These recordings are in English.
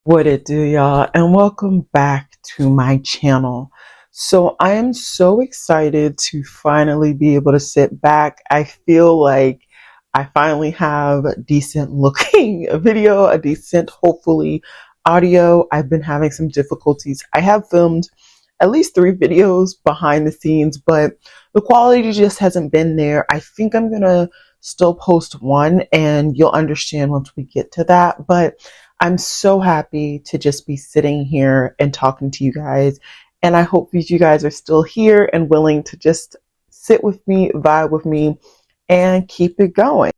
What it do, y'all, and welcome back to my channel. So I am so excited to finally be able to sit back. I feel like I finally have a decent looking video, a decent, hopefully, audio. I've been having some difficulties. I have filmed at least 3 videos behind the scenes, but the quality just hasn't been there. I think I'm gonna still post one and you'll understand once we get to that. But I'm so happy to just be sitting here and talking to you guys. And I hope that you guys are still here and willing to just sit with me, vibe with me, and keep it going.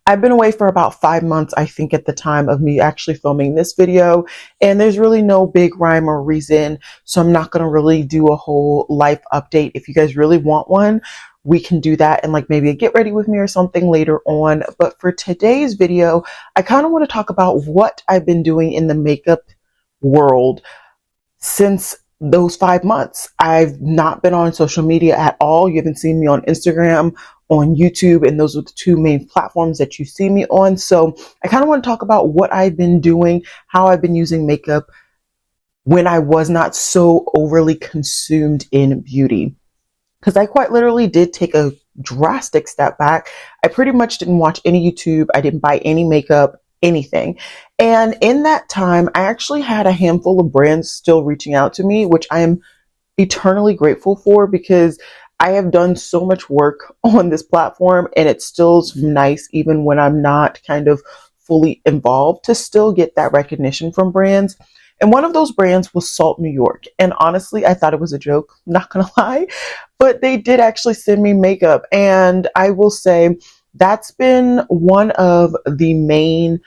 I've been away for about 5 months, I think, at the time of me actually filming this video, and there's really no big rhyme or reason, so I'm not going to really do a whole life update. If you guys really want one, we can do that and like maybe a get ready with me or something later on. But for today's video, I kind of want to talk about what I've been doing in the makeup world since those 5 months. I've not been on social media at all. You haven't seen me on Instagram, on YouTube, and those are the two main platforms that you see me on. So I kind of want to talk about what I've been doing, how I've been using makeup when I was not so overly consumed in beauty. Because I quite literally did take a drastic step back. I pretty much didn't watch any YouTube. I didn't buy any makeup, anything. And in that time, I actually had a handful of brands still reaching out to me, which I am eternally grateful for, because I have done so much work on this platform and it's still nice, even when I'm not kind of fully involved, to still get that recognition from brands. And one of those brands was Salt New York. And honestly, I thought it was a joke, not gonna lie, but they did actually send me makeup. And I will say that's been one of the main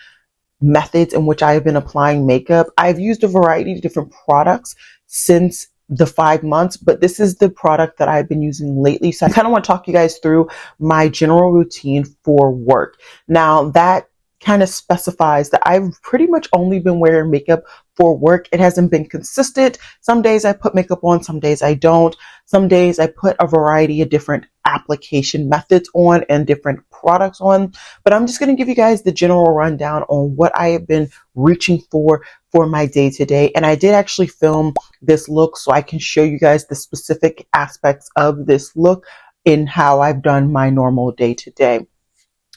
methods in which I have been applying makeup. I've used a variety of different products since the 5 months, but this is the product that I've been using lately. So I kind of want to talk you guys through my general routine for work. Now that kind of specifies that I've pretty much only been wearing makeup for work. It hasn't been consistent. Some days I put makeup on, some days I don't. Some days I put a variety of different application methods on and different products on, but I'm just going to give you guys the general rundown on what I have been reaching for my day to day. And I did actually film this look so I can show you guys the specific aspects of this look in how I've done my normal day to day.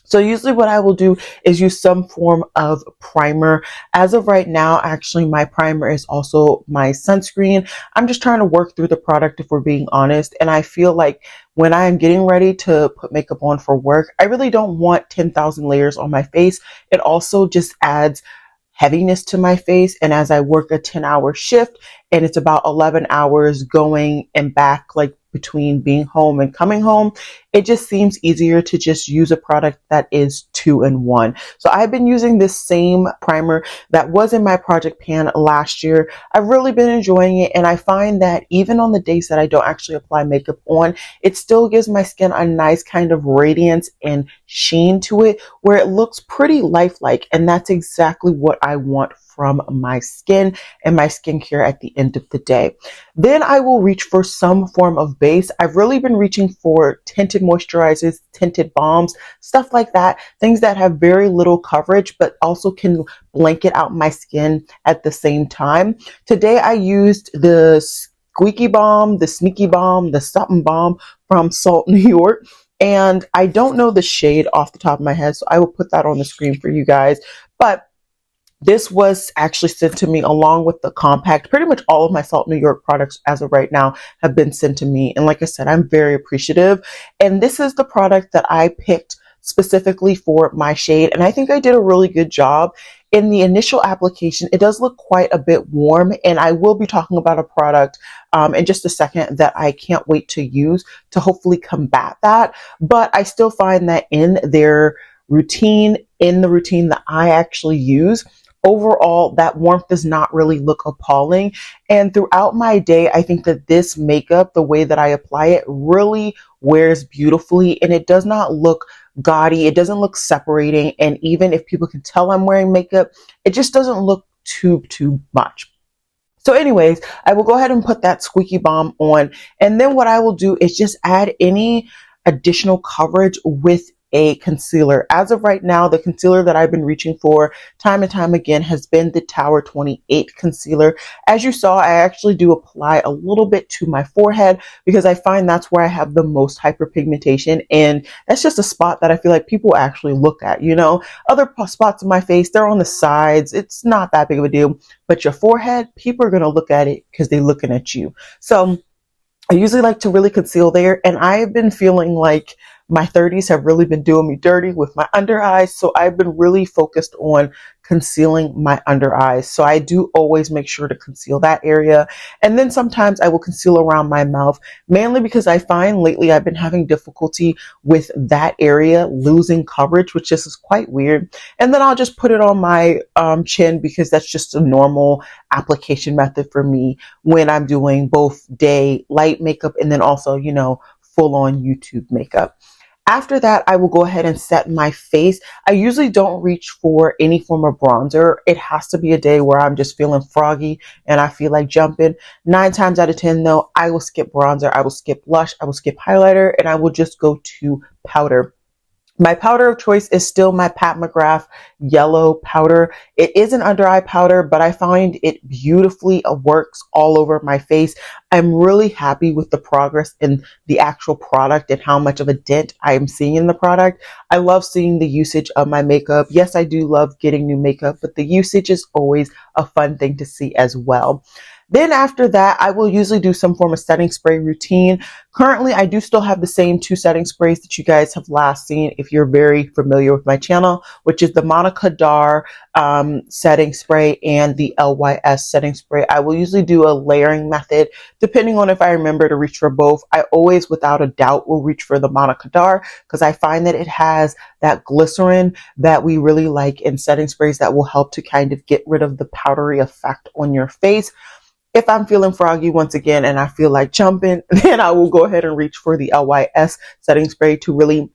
So usually what I will do is use some form of primer. As of right now, actually, my primer is also my sunscreen. I'm just trying to work through the product, if we're being honest. And I feel like when I am getting ready to put makeup on for work, I really don't want 10,000 layers on my face. It also just adds heaviness to my face. And as I work a 10-hour shift and it's about 11 hours going and back, like between being home and coming home, it just seems easier to just use a product that is 2-in-1. So I've been using this same primer that was in my project pan last year. I've really been enjoying it, and I find that even on the days that I don't actually apply makeup on, it still gives my skin a nice kind of radiance and sheen to it where it looks pretty lifelike, and that's exactly what I want from my skin and my skincare at the end of the day. Then I will reach for some form of base. I've really been reaching for tinted moisturizers, tinted balms, stuff like that, things that have very little coverage but also can blanket out my skin at the same time. Today I used the Squeaky Balm, the Sneaky Balm, the Something Balm from Salt New York. And I don't know the shade off the top of my head, so I will put that on the screen for you guys. But this was actually sent to me along with the compact. Pretty much all of my Salt New York products as of right now have been sent to me. And like I said, I'm very appreciative. And this is the product that I picked specifically for my shade. And I think I did a really good job. In the initial application, it does look quite a bit warm. And I will be talking about a product in just a second that I can't wait to use to hopefully combat that. But I still find that in the routine that I actually use, overall, that warmth does not really look appalling. And throughout my day, I think that this makeup, the way that I apply it, really wears beautifully, and it does not look gaudy. It doesn't look separating. And even if people can tell I'm wearing makeup, it just doesn't look too much. So anyways, I will go ahead and put that squeaky balm on. And then what I will do is just add any additional coverage with a concealer. As of right now, the concealer that I've been reaching for time and time again has been the Tower 28 concealer. As you saw, I actually do apply a little bit to my forehead because I find that's where I have the most hyperpigmentation, and that's just a spot that I feel like people actually look at, you know. Other spots of my face, they're on the sides. It's not that big of a deal, but your forehead, people are going to look at it because they're looking at you. So I usually like to really conceal there, and I've been feeling like my 30s have really been doing me dirty with my under eyes, so I've been really focused on concealing my under eyes. So I do always make sure to conceal that area, and then sometimes I will conceal around my mouth, mainly because I find lately I've been having difficulty with that area losing coverage, which just is quite weird. And then I'll just put it on my chin because that's just a normal application method for me when I'm doing both day light makeup and then also, you know, full on YouTube makeup. After that, I will go ahead and set my face. I usually don't reach for any form of bronzer. It has to be a day where I'm just feeling froggy and I feel like jumping. 9 times out of 10 though, I will skip bronzer, I will skip blush, I will skip highlighter, and I will just go to powder. My powder of choice is still my Pat McGrath yellow powder. It is an under eye powder, but I find it beautifully works all over my face. I'm really happy with the progress in the actual product and how much of a dent I am seeing in the product. I love seeing the usage of my makeup. Yes, I do love getting new makeup, but the usage is always a fun thing to see as well. Then after that, I will usually do some form of setting spray routine. Currently, I do still have the same 2 setting sprays that you guys have last seen if you're very familiar with my channel, which is the Monica Dar setting spray and the LYS setting spray. I will usually do a layering method depending on if I remember to reach for both. I always, without a doubt, will reach for the Monica Dar because I find that it has that glycerin that we really like in setting sprays that will help to kind of get rid of the powdery effect on your face. If I'm feeling froggy once again and I feel like jumping, then I will go ahead and reach for the LYS setting spray to really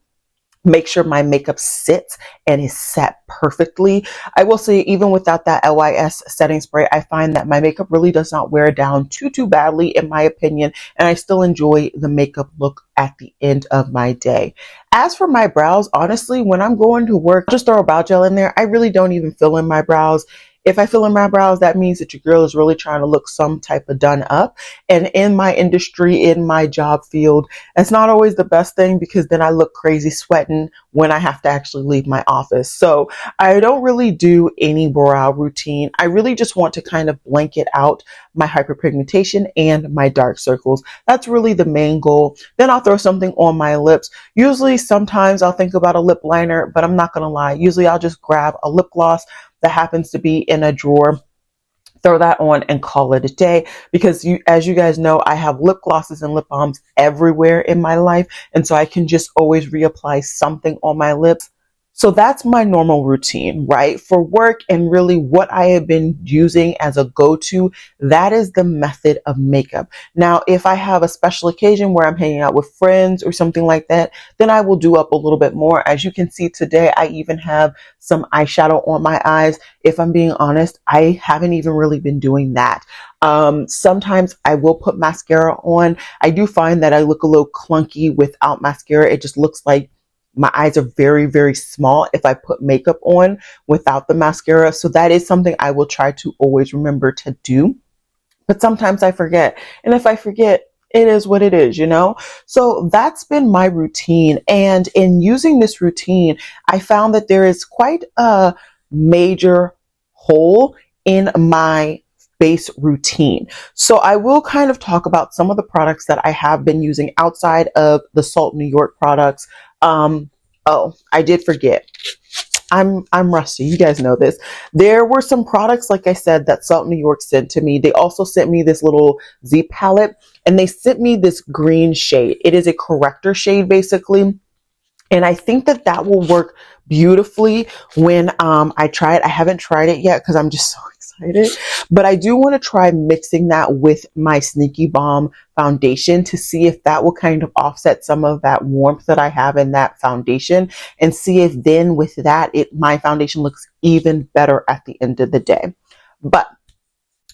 make sure my makeup sits and is set perfectly. I will say even without that LYS setting spray, I find that my makeup really does not wear down too badly in my opinion, and I still enjoy the makeup look at the end of my day. As for my brows, honestly, when I'm going to work, just throw a brow gel in there. I really don't even fill in my brows. If I fill in my brows, that means that your girl is really trying to look some type of done up. And in my industry, in my job field, it's not always the best thing because then I look crazy sweating when I have to actually leave my office. So I don't really do any brow routine. I really just want to kind of blanket out my hyperpigmentation and my dark circles. That's really the main goal. Then I'll throw something on my lips. Usually, sometimes I'll think about a lip liner, but I'm not going to lie. Usually I'll just grab a lip gloss that happens to be in a drawer, throw that on and call it a day, because as you guys know, I have lip glosses and lip balms everywhere in my life, and so I can just always reapply something on my lips. So that's my normal routine, right? For work and really what I have been using as a go-to, that is the method of makeup. Now, if I have a special occasion where I'm hanging out with friends or something like that, then I will do up a little bit more. As you can see today, I even have some eyeshadow on my eyes. If I'm being honest, I haven't even really been doing that. Sometimes I will put mascara on. I do find that I look a little clunky without mascara. It just looks like my eyes are very, very small if I put makeup on without the mascara. So that is something I will try to always remember to do. But sometimes I forget. And if I forget, it is what it is, you know? So that's been my routine. And in using this routine, I found that there is quite a major hole in my base routine. So I will kind of talk about some of the products that I have been using outside of the Salt New York products. Oh, I did forget. I'm rusty. You guys know this. There were some products, like I said, that Salt New York sent to me. They also sent me this little Z palette, and they sent me this green shade. It is a corrector shade, basically. And I think that that will work beautifully when I try it. I haven't tried it yet because I'm just so excited. But I do want to try mixing that with my Sneaky Balm foundation to see if that will kind of offset some of that warmth that I have in that foundation, and see if then with that, my foundation looks even better at the end of the day. But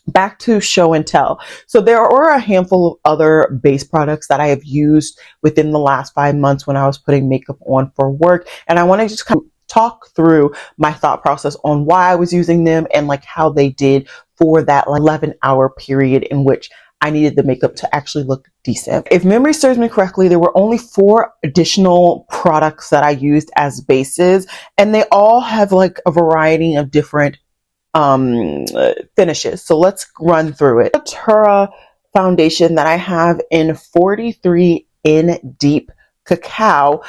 back to show and tell. So there are a handful of other base products that I have used within the last 5 months when I was putting makeup on for work. And I want to just kind of talk through my thought process on why I was using them and like how they did for that 11-hour period in which I needed the makeup to actually look decent. If memory serves me correctly, there were only 4 additional products that I used as bases, and they all have like a variety of different finishes. So let's run through it. Natura foundation that I have in 43 in deep cacao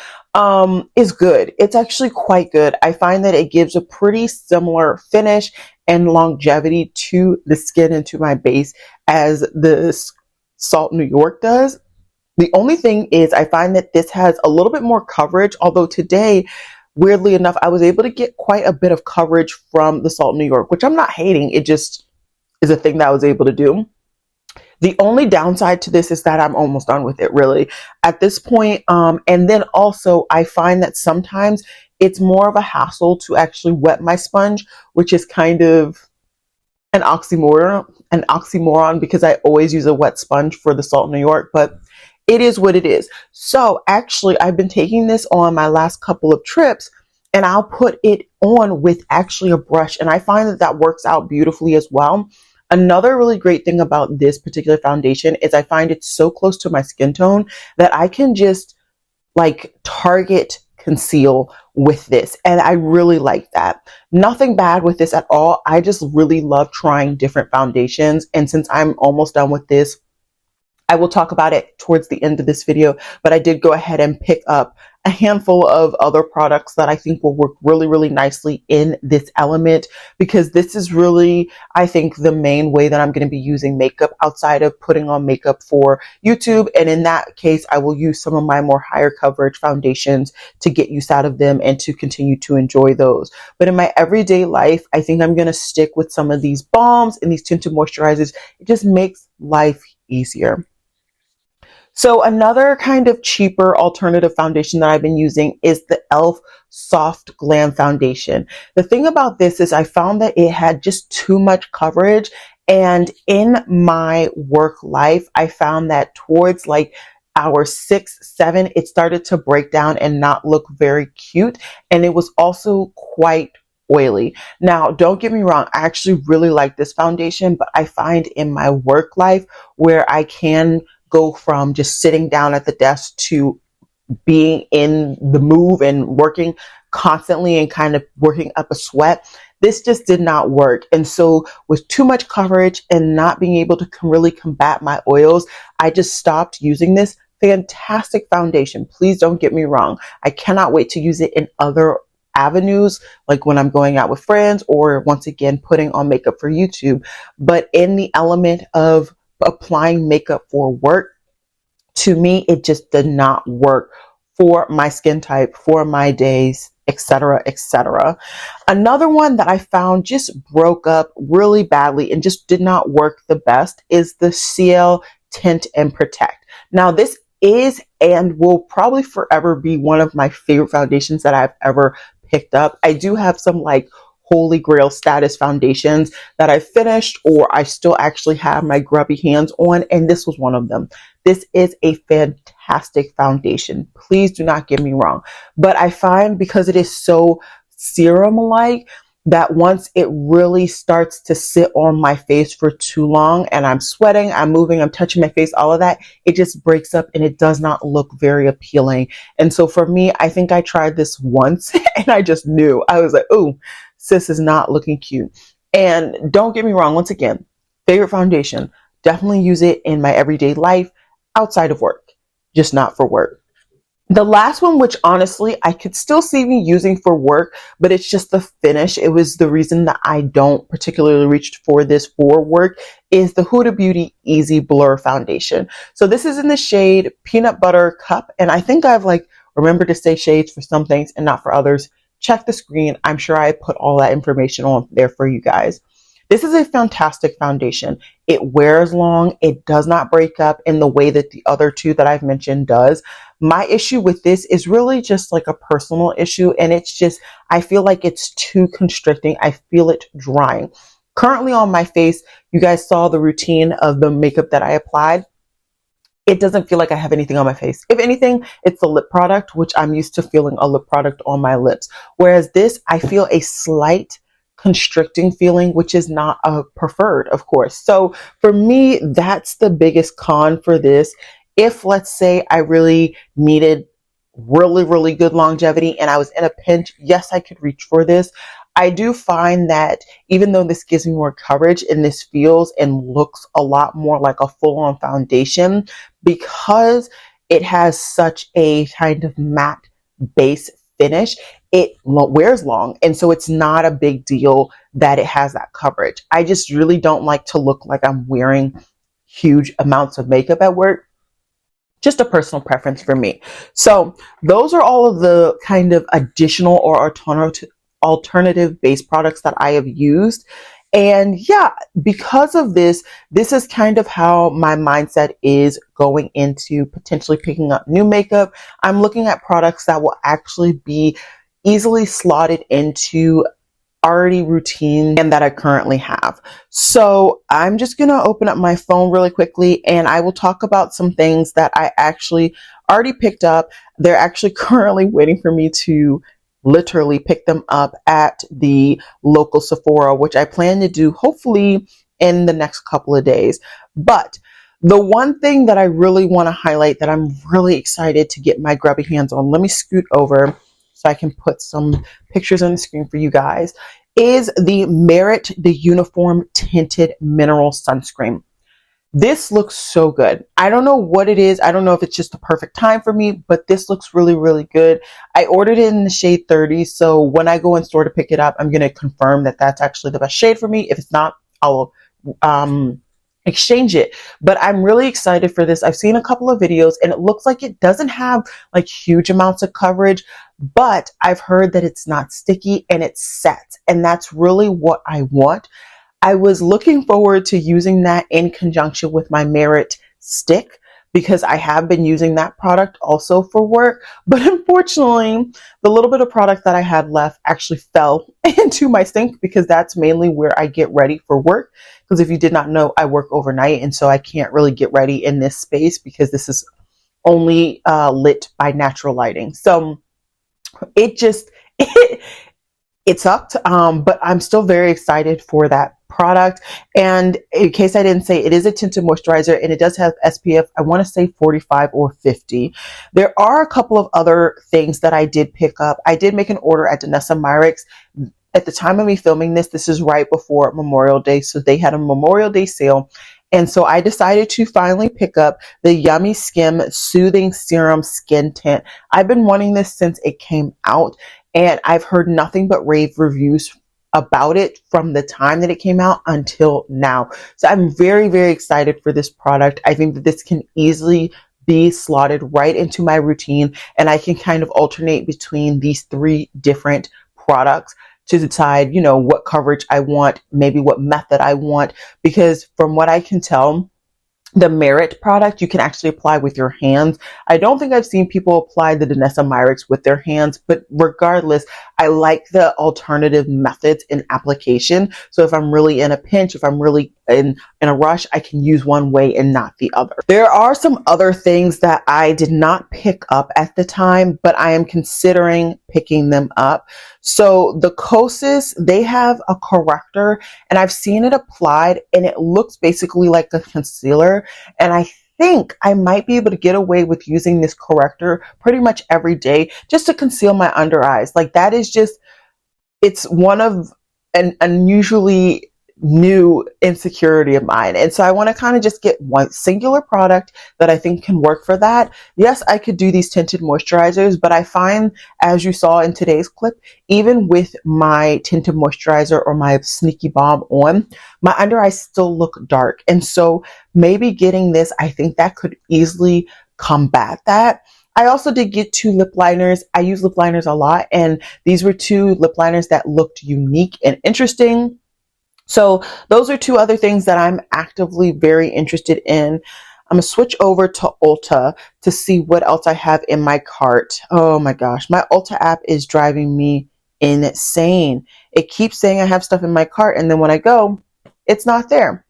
is good. It's actually quite good. I find that it gives a pretty similar finish and longevity to the skin and to my base as the Salt New York does. The only thing is I find that this has a little bit more coverage, although today, weirdly enough, I was able to get quite a bit of coverage from the Salt New York, which I'm not hating. It just is a thing that I was able to do. The only downside to this is that I'm almost done with it, really, at this point. And then also, I find that sometimes it's more of a hassle to actually wet my sponge, which is kind of an oxymoron because I always use a wet sponge for the Salt New York, but it is what it is. So actually, I've been taking this on my last couple of trips, and I'll put it on with actually a brush, and I find that that works out beautifully as well. Another really great thing about this particular foundation is I find it's so close to my skin tone that I can just like target conceal with this, and I really like that. Nothing bad with this at all. I just really love trying different foundations, and since I'm almost done with this, I will talk about it towards the end of this video, but I did go ahead and pick up a handful of other products that I think will work really, really nicely in this element, because this is really, I think, the main way that I'm going to be using makeup outside of putting on makeup for YouTube. And in that case, I will use some of my more higher coverage foundations to get use out of them and to continue to enjoy those. But in my everyday life, I think I'm going to stick with some of these balms and these tinted moisturizers. It just makes life easier. So another kind of cheaper alternative foundation that I've been using is the e.l.f. Soft Glam Foundation. The thing about this is I found that it had just too much coverage, and in my work life, I found that towards like hour 6, 7, it started to break down and not look very cute, and it was also quite oily. Now, don't get me wrong, I actually really like this foundation, but I find in my work life where I can go from just sitting down at the desk to being in the move and working constantly and kind of working up a sweat, this just did not work. And so with too much coverage and not being able to really combat my oils, I just stopped using this fantastic foundation. Please don't get me wrong. I cannot wait to use it in other avenues, like when I'm going out with friends or once again putting on makeup for YouTube. But in the element of applying makeup for work, to me, it just did not work for my skin type, for my days, etc., etc. Another one that I found just broke up really badly and just did not work the best is the Ciel Tint and Protect. Now, this is and will probably forever be one of my favorite foundations that I've ever picked up. I do have some like holy grail status foundations that I finished or I still actually have my grubby hands on, and this was one of them. This is a fantastic foundation. Please do not get me wrong. But I find because it is so serum-like that once it really starts to sit on my face for too long and I'm sweating, I'm moving, I'm touching my face, all of that, it just breaks up and it does not look very appealing. And so for me, I think I tried this once and I just knew. I was like, ooh, sis is not looking cute. And don't get me wrong, once again, favorite foundation. Definitely use it in my everyday life outside of work, just not for work. The last one, which honestly I could still see me using for work, but it's just the finish. It was the reason that I don't particularly reach for this for work, is the Huda Beauty Easy Blur Foundation. So this is in the shade Peanut Butter Cup, and I think I've like remembered to say shades for some things and not for others. Check the screen. I'm sure I put all that information on there for you guys. This is a fantastic foundation. It wears long. It does not break up in the way that the other two that I've mentioned does. My issue with this is really just like a personal issue, and it's just, I feel like it's too constricting. I feel it drying. Currently on my face, you guys saw the routine of the makeup that I applied. It doesn't feel like I have anything on my face. If anything, it's a lip product, which I'm used to feeling a lip product on my lips. Whereas this, I feel a slight constricting feeling, which is not a preferred, of course. So for me, that's the biggest con for this. If, let's say, I really needed really good longevity and I was in a pinch, yes, I could reach for this. I do find that even though this gives me more coverage and this feels and looks a lot more like a full-on foundation, because it has such a kind of matte base finish, it wears long. And so it's not a big deal that it has that coverage. I just really don't like to look like I'm wearing huge amounts of makeup at work. Just a personal preference for me. So those are all of the kind of additional or alternative base products that I have used. And yeah, because of this, this is kind of how my mindset is going into potentially picking up new makeup. I'm looking at products that will actually be easily slotted into already routine and that I currently have. So I'm just going to open up my phone really quickly and I will talk about some things that I actually already picked up. They're actually currently waiting for me to literally pick them up at the local Sephora, which I plan to do hopefully in the next couple of days. But the one thing that I really want to highlight that I'm really excited to get my grubby hands on, let me scoot over so I can put some pictures on the screen for you guys, is the Merit the Uniform Tinted Mineral Sunscreen. This looks so good. I don't know what it is. I don't know if it's just the perfect time for me, but this looks really good. I ordered it in the shade 30, so when I go in store to pick it up, I'm going to confirm that that's actually the best shade for me. If it's not, I'll exchange it. But I'm really excited for this. I've seen a couple of videos and it looks like it doesn't have like huge amounts of coverage, but I've heard that it's not sticky and it sets, and that's really what I want. I was looking forward to using that in conjunction with my Merit stick because I have been using that product also for work. But unfortunately, the little bit of product that I had left actually fell into my sink because that's mainly where I get ready for work. Because if you did not know, I work overnight, and so I can't really get ready in this space because this is only lit by natural lighting. So it just, it sucked, but I'm still very excited for that product. And in case I didn't say, it is a tinted moisturizer and it does have SPF, I want to say 45 or 50. There are a couple of other things that I did pick up. I did make an order at Danessa Myricks. At the time of me filming this, this is right before Memorial Day, so they had a Memorial Day sale. And so I decided to finally pick up the Yummy Skin Soothing Serum Skin Tint. I've been wanting this since it came out, and I've heard nothing but rave reviews about it from the time that it came out until now. So I'm very excited for this product. I think that this can easily be slotted right into my routine, and I can kind of alternate between these three different products to decide, you know, what coverage I want, maybe what method I want, because from what I can tell, the Merit product you can actually apply with your hands. I don't think I've seen people apply the Danessa Myricks with their hands, but regardless, I like the alternative methods in application. So if I'm really in a pinch, if I'm really in a rush, I can use one way and not the other. There are some other things that I did not pick up at the time, but I am considering picking them up. So the Kosas, they have a corrector, and I've seen it applied and it looks basically like a concealer. And I think I might be able to get away with using this corrector pretty much every day just to conceal my under eyes. Like that is just, it's one of an unusually new insecurity of mine. And so I want to kind of just get one singular product that I think can work for that. Yes, I could do these tinted moisturizers, but I find, as you saw in today's clip, even with my tinted moisturizer or my sneaky balm on, my under eyes still look dark. And so maybe getting this, I think that could easily combat that. I also did get two lip liners. I use lip liners a lot, and these were two lip liners that looked unique and interesting. So those are two other things that I'm actively very interested in. I'm going to switch over to Ulta to see what else I have in my cart. Oh my gosh, my Ulta app is driving me insane. It keeps saying I have stuff in my cart, and then when I go, it's not there.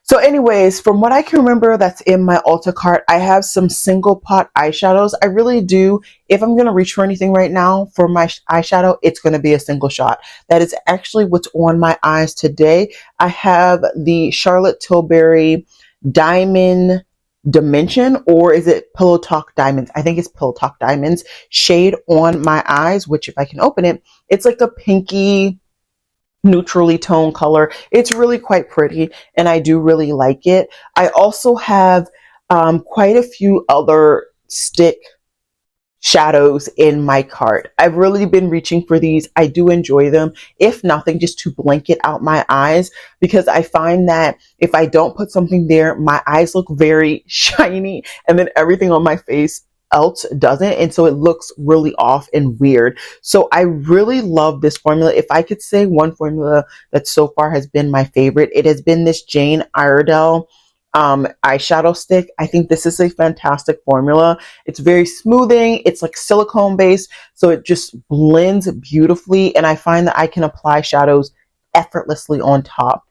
So anyways, from what I can remember that's in my Ulta cart, I have some single pot eyeshadows. I really do. If I'm going to reach for anything right now for my eyeshadow, it's going to be a single shot. That is actually what's on my eyes today. I have the Charlotte Tilbury Diamond Dimension, or is it Pillow Talk Diamonds? I think it's Pillow Talk Diamonds shade on my eyes, which if I can open it, it's like a pinky neutrally toned color. It's really quite pretty and I do really like it. I also have quite a few other stick shadows in my cart. I've really been reaching for these. I do enjoy them, if nothing, just to blanket out my eyes, because I find that if I don't put something there, my eyes look very shiny and then everything on my face else doesn't, and so it looks really off and weird. So I really love this formula. If I could say one formula that so far has been my favorite, it has been this Jane Iredale eyeshadow stick. I think this is a fantastic formula. It's very smoothing. It's like silicone based, so it just blends beautifully, and I find that I can apply shadows effortlessly on top.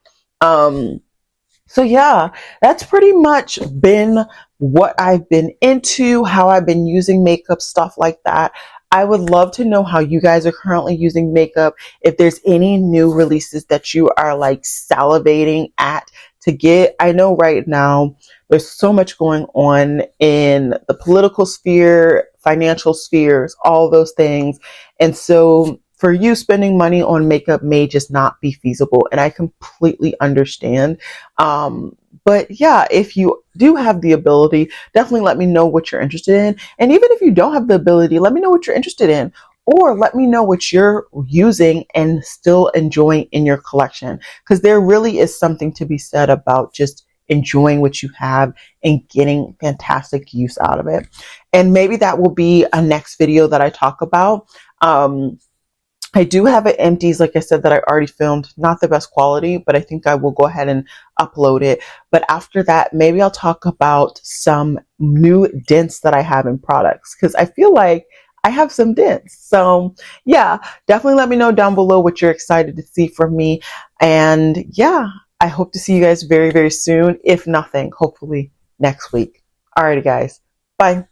So yeah, that's pretty much been what I've been into, how I've been using makeup, stuff like that. I would love to know how you guys are currently using makeup. If there's any new releases that you are like salivating at to get. I know right now there's so much going on in the political sphere, financial spheres, all those things. And so for you, spending money on makeup may just not be feasible, and I completely understand. But yeah, if you do have the ability, definitely let me know what you're interested in. And even if you don't have the ability, let me know what you're interested in. Or let me know what you're using and still enjoying in your collection. Because there really is something to be said about just enjoying what you have and getting fantastic use out of it. And maybe that will be a next video that I talk about. I do have it empties, like I said, that I already filmed. Not the best quality, but I think I will go ahead and upload it. But after that, maybe I'll talk about some new dents that I have in products, because I feel like I have some dents. So yeah, definitely let me know down below what you're excited to see from me. And yeah, I hope to see you guys very, very soon. If nothing, hopefully next week. Alrighty, guys. Bye.